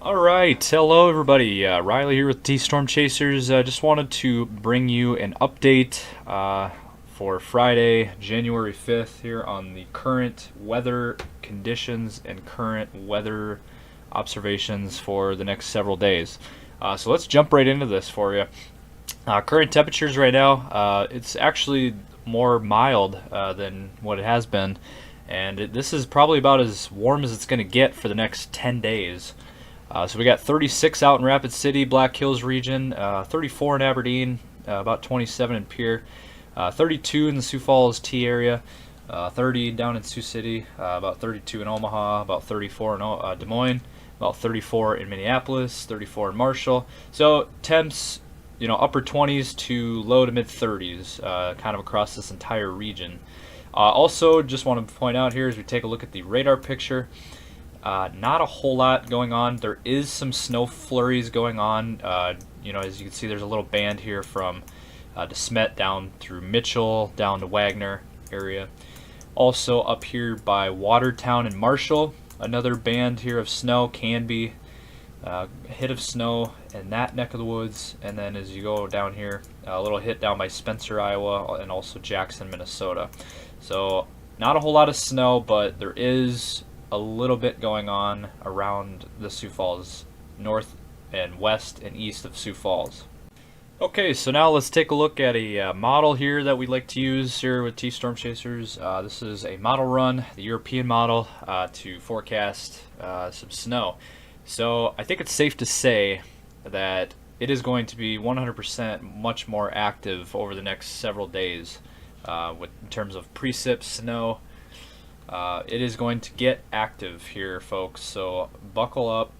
All right, hello everybody. Riley here with T Storm Chasers. Just wanted to bring you an update for Friday, January 5th, here on the current weather conditions and current weather observations for the next several days. So let's jump right into this for you. Current temperatures right now, it's actually more mild than what it has been, and this is probably about as warm as it's going to get for the next 10 days. So we got 36 out in Rapid City, Black Hills region, 34 in Aberdeen, about 27 in Pierre, 32 in the Sioux Falls T area, 30 down in Sioux City, about 32 in Omaha, about 34 in Des Moines, about 34 in Minneapolis, 34 in Marshall. So temps, upper 20s to low to mid 30s, kind of across this entire region. Also, just want to point out here as we take a look at the radar picture. Not a whole lot going on. There is some snow flurries going on. As you can see, there's a little band here from DeSmet down through Mitchell, down to Wagner area. Also up here by Watertown and Marshall, another band here of snow, Canby, hit of snow in that neck of the woods. And then as you go down here, a little hit down by Spencer, Iowa, and also Jackson, Minnesota. So not a whole lot of snow, but there is a little bit going on around the Sioux Falls, north and west and east of Sioux Falls. Okay, so now let's take a look at a model here that we like to use here with T Storm Chasers. This is a model run, the European model, to forecast some snow. So I think it's safe to say that it is going to be 100% much more active over the next several days in terms of precip snow. It is going to get active here, folks, so buckle up.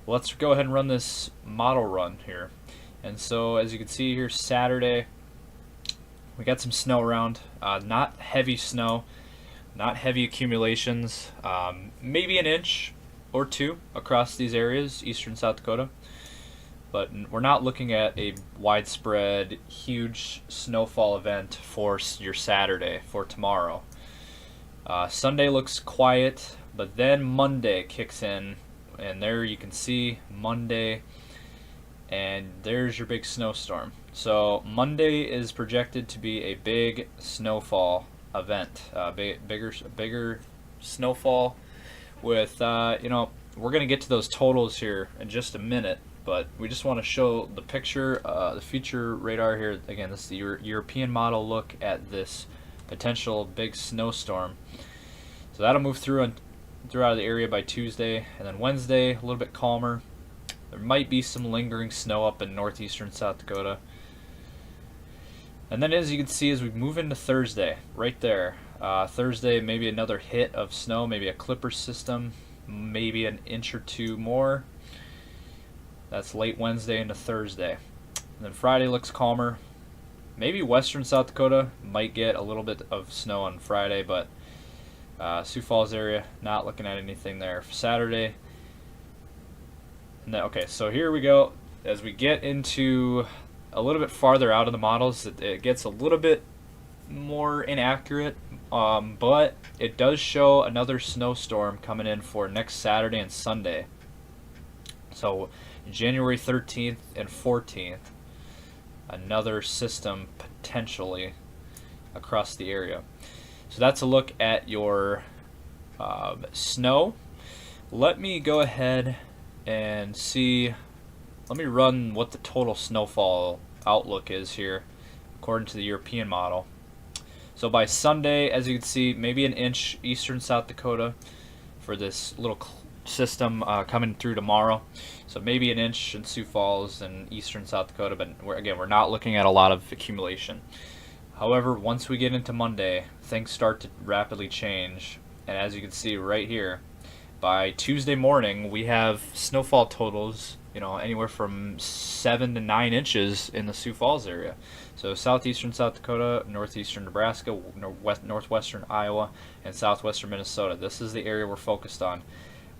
Let's go ahead and run this model run here. And so as you can see here, Saturday, we got some snow around. Not heavy snow, not heavy accumulations, maybe an inch or two across these areas, eastern South Dakota. But we're not looking at a widespread, huge snowfall event for your Saturday, for tomorrow. Sunday looks quiet, but then Monday kicks in, and there you can see Monday, and there's your big snowstorm. So Monday is projected to be a big snowfall event, bigger snowfall with, we're going to get to those totals here in just a minute, but we just want to show the picture, the future radar here. Again, this is the European model look at this potential big snowstorm. So that'll move through out of the area by Tuesday, and then Wednesday a little bit calmer. There might be some lingering snow up in northeastern South Dakota. And then as you can see, as we move into Thursday, right there, Thursday maybe another hit of snow, maybe a clipper system, maybe an inch or two more. That's late Wednesday into Thursday. And then Friday looks calmer. Maybe western South Dakota might get a little bit of snow on Friday, but Sioux Falls area, not looking at anything there for Saturday. And then, okay, so here we go. As we get into a little bit farther out of the models, it gets a little bit more inaccurate, but it does show another snowstorm coming in for next Saturday and Sunday. So January 13th and 14th. Another system potentially across the area. So that's a look at your snow. Let me go ahead and see. Let me run what the total snowfall outlook is here according to the European model. So by Sunday, as you can see, maybe an inch eastern South Dakota for this little system coming through tomorrow. So maybe an inch in Sioux Falls and eastern South Dakota, but we're not looking at a lot of accumulation. However, once we get into Monday, things start to rapidly change, and as you can see right here, by Tuesday morning we have snowfall totals, anywhere from 7 to 9 inches in the Sioux Falls area. So southeastern South Dakota, northeastern Nebraska, northwestern Iowa, and southwestern Minnesota. This is the area we're focused on,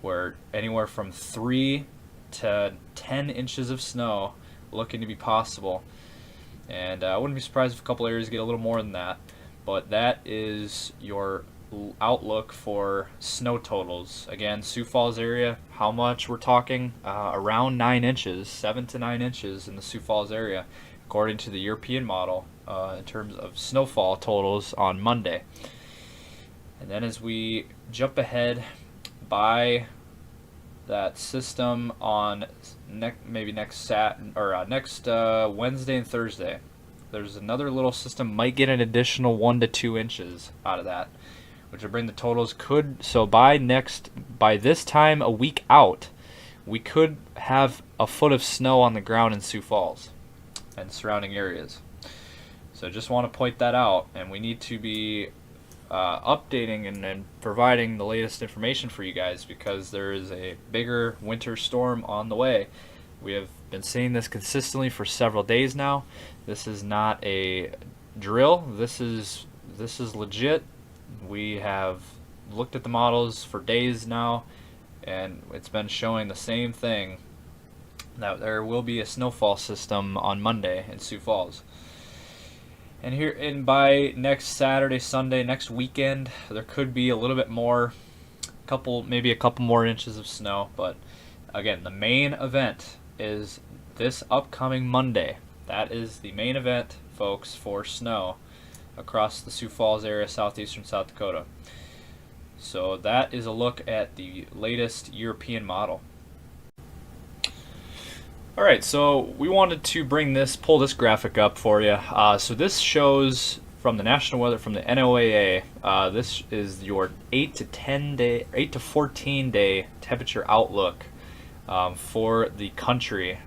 where anywhere from 3 to 10 inches of snow looking to be possible. And I wouldn't be surprised if a couple areas get a little more than that. But that is your outlook for snow totals. Again, Sioux Falls area, how much we're talking? Around 9 inches, 7 to 9 inches in the Sioux Falls area, according to the European model, in terms of snowfall totals on Monday. And then as we jump ahead by that system on next Wednesday and Thursday, there's another little system might get an additional 1 to 2 inches out of that, which will bring the totals by this time a week out, we could have a foot of snow on the ground in Sioux Falls and surrounding areas. So just want to point that out, and we need to be updating and providing the latest information for you guys, because there is a bigger winter storm on the way. We have been seeing this consistently for several days now. This is not a drill. This is legit. We have looked at the models for days now, and it's been showing the same thing, that there will be a snowfall system on Monday in Sioux Falls. And by next Saturday, Sunday, next weekend, there could be a little bit more, maybe a couple more inches of snow. But again, the main event is this upcoming Monday. That is the main event, folks, for snow across the Sioux Falls area, southeastern South Dakota. So that is a look at the latest European model. All right, so we wanted to pull this graphic up for you. So this shows from the National Weather, from the NOAA. This is your 8 to 14 day temperature outlook for the country.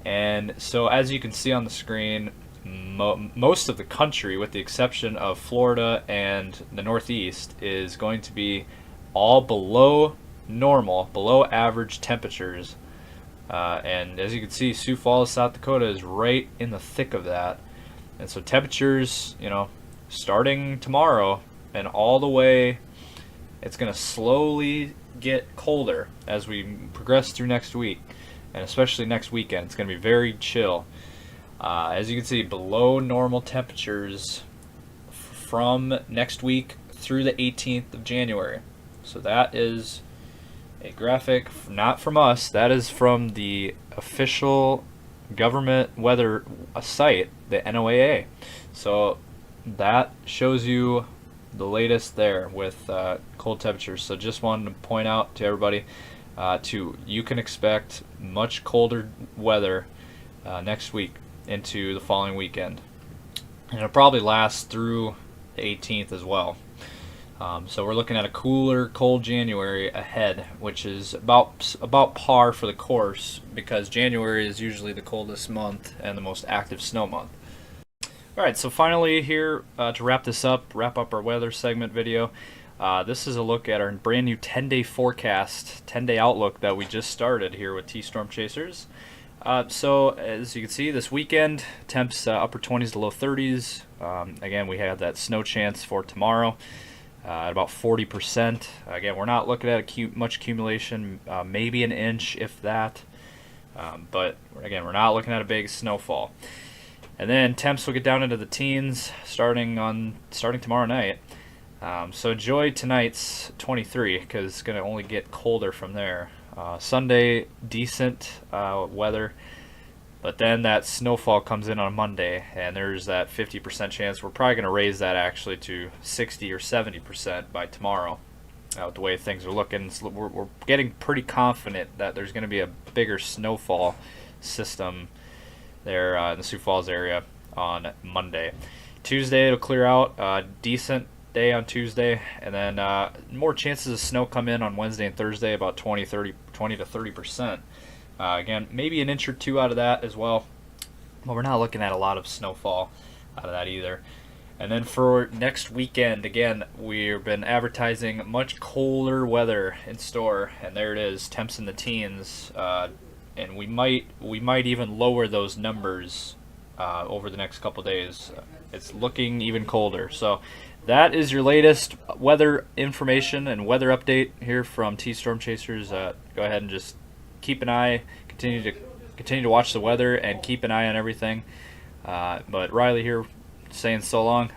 And so as you can see on the screen, most of the country, with the exception of Florida and the Northeast, is going to be all below normal, below average temperatures. And as you can see, Sioux Falls, South Dakota is right in the thick of that. And so temperatures, starting tomorrow and all the way, it's going to slowly get colder as we progress through next week, and especially next weekend. It's going to be very chill. As you can see, below normal temperatures from next week through the 18th of January. So that is a graphic not from us, that is from the official government weather site, the NOAA. So that shows you the latest there with cold temperatures. So just wanted to point out to everybody, you can expect much colder weather next week into the following weekend, and it'll probably last through the 18th as well. So we're looking at a cooler, cold January ahead, which is about par for the course, because January is usually the coldest month and the most active snow month. All right, so finally here, to wrap up our weather segment video, this is a look at our brand new 10-day forecast, 10-day outlook that we just started here with T-Storm Chasers. So as you can see, this weekend, temps upper 20s to low 30s. Again, we have that snow chance for tomorrow. At about 40%. Again, we're not looking at much accumulation, maybe an inch if that, but again, we're not looking at a big snowfall. And then temps will get down into the teens starting tomorrow night. So enjoy tonight's 23, because it's going to only get colder from there. Sunday, decent weather, but then that snowfall comes in on Monday, and there's that 50% chance. We're probably going to raise that actually to 60 or 70% by tomorrow, with the way things are looking. So we're getting pretty confident that there's going to be a bigger snowfall system there in the Sioux Falls area on Monday. Tuesday it'll clear out, decent day on Tuesday, and then more chances of snow come in on Wednesday and Thursday, about 20 to 30%. Again, maybe an inch or two out of that as well, but we're not looking at a lot of snowfall out of that either. And then for next weekend, again, we've been advertising much colder weather in store, and there it is, temps in the teens, and we might even lower those numbers over the next couple days. It's looking even colder. So that is your latest weather information and weather update here from T-Storm Chasers. Go ahead and just keep an eye, continue to watch the weather and keep an eye on everything. But Riley here saying so long.